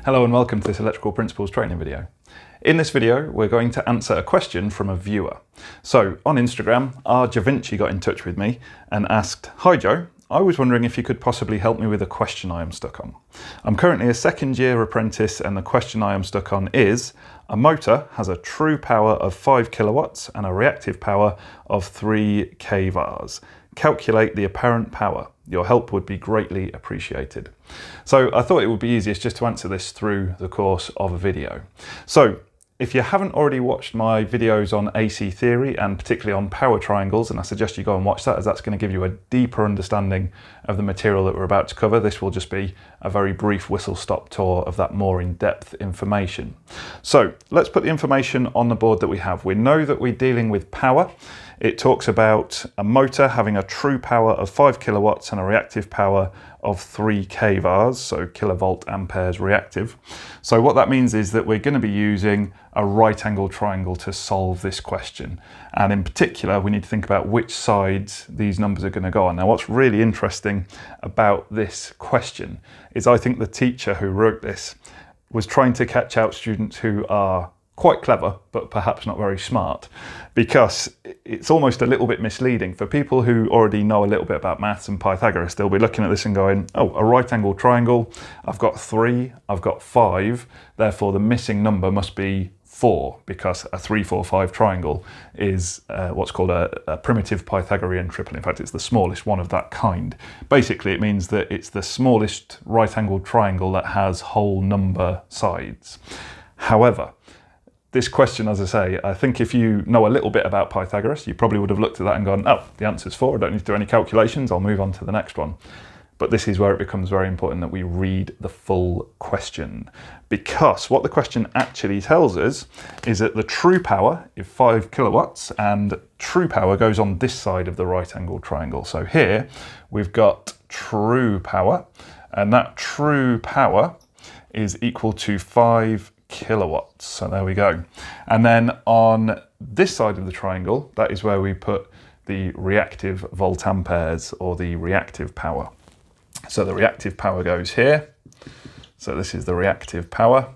Hello and welcome to this Electrical Principles training video. In this video, we're going to answer a question from a viewer. So on Instagram, RJavinci got in touch with me and asked, "Hi Joe, I was wondering if you could possibly help me with a question I am stuck on. I'm currently a second year apprentice and the question I am stuck on is, a motor has a true power of 5 kilowatts and a reactive power of 3 kVArs. Calculate the apparent power. Your help would be greatly appreciated." So I thought it would be easiest just to answer this through the course of a video. So if you haven't already watched my videos on AC theory and particularly on power triangles, and I suggest you go and watch that as that's going to give you a deeper understanding of the material that we're about to cover. This will just be a very brief whistle-stop tour of that more in-depth information. So let's put the information on the board that we have. We know that we're dealing with power. It talks about a motor having a true power of 5 kilowatts and a reactive power of 3 kVArs, so kilovolt amperes reactive. So what that means is that we're going to be using a right angle triangle to solve this question. And in particular, we need to think about which sides these numbers are going to go on. Now, what's really interesting about this question is I think the teacher who wrote this was trying to catch out students who are quite clever, but perhaps not very smart, because it's almost a little bit misleading. For people who already know a little bit about maths and Pythagoras, they'll be looking at this and going, oh, a right angle triangle, I've got 3, I've got 5, therefore the missing number must be 4, because a 3, 4, 5 triangle is what's called a primitive Pythagorean triple. In fact, it's the smallest one of that kind. Basically, it means that it's the smallest right angled triangle that has whole number sides. However, this question, as I say, I think if you know a little bit about Pythagoras, you probably would have looked at that and gone, oh, the answer's 4, I don't need to do any calculations, I'll move on to the next one. But this is where it becomes very important that we read the full question, because what the question actually tells us is that the true power is 5 kilowatts and true power goes on this side of the right angle triangle. So here we've got true power, and that true power is equal to 5 kilowatts. So there we go. And then on this side of the triangle, that is where we put the reactive volt amperes, or the reactive power. So the reactive power goes here. So this is the reactive power.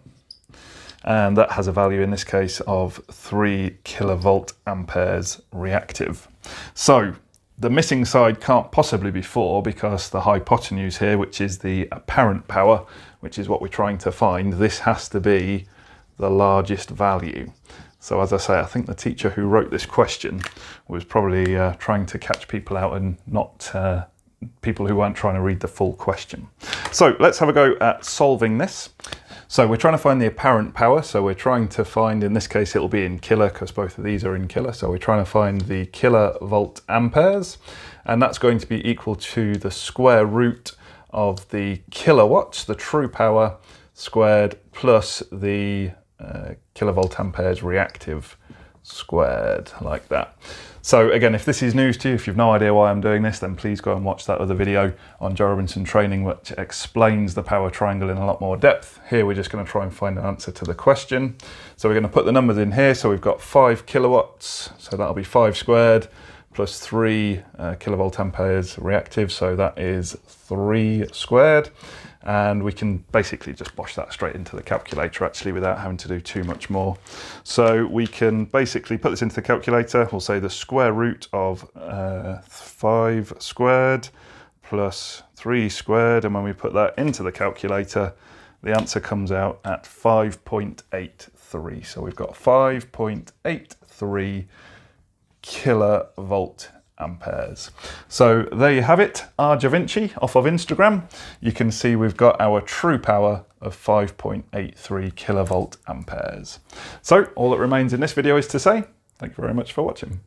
And that has a value in this case of 3 kilovolt amperes reactive. So the missing side can't possibly be 4, because the hypotenuse here, which is the apparent power, which is what we're trying to find, this has to be the largest value. So as I say, I think the teacher who wrote this question was probably trying to catch people out and not people who weren't trying to read the full question. So let's have a go at solving this. So we're trying to find the apparent power. So we're trying to find, in this case, it'll be in kilo, because both of these are in kilo. So we're trying to find the kilovolt amperes, and that's going to be equal to the square root of the kilowatts, the true power, squared, plus the kilovolt amperes reactive squared, like that. So again, if this is news to you, if you've no idea why I'm doing this, then please go and watch that other video on Joe Robinson Training, which explains the power triangle in a lot more depth. Here we're just going to try and find an answer to the question. So we're going to put the numbers in here. So we've got 5 kilowatts, so that'll be 5 squared, plus 3 kilovolt amperes reactive, so that is 3 squared. And we can basically just bosh that straight into the calculator actually without having to do too much more. So we can basically put this into the calculator. We'll say the square root of 5 squared plus 3 squared, and when we put that into the calculator, the answer comes out at 5.83. So we've got 5.83 kilovolt amperes. So there you have it, RJavinci off of Instagram. You can see we've got our true power of 5.83 kilovolt amperes. So all that remains in this video is to say thank you very much for watching.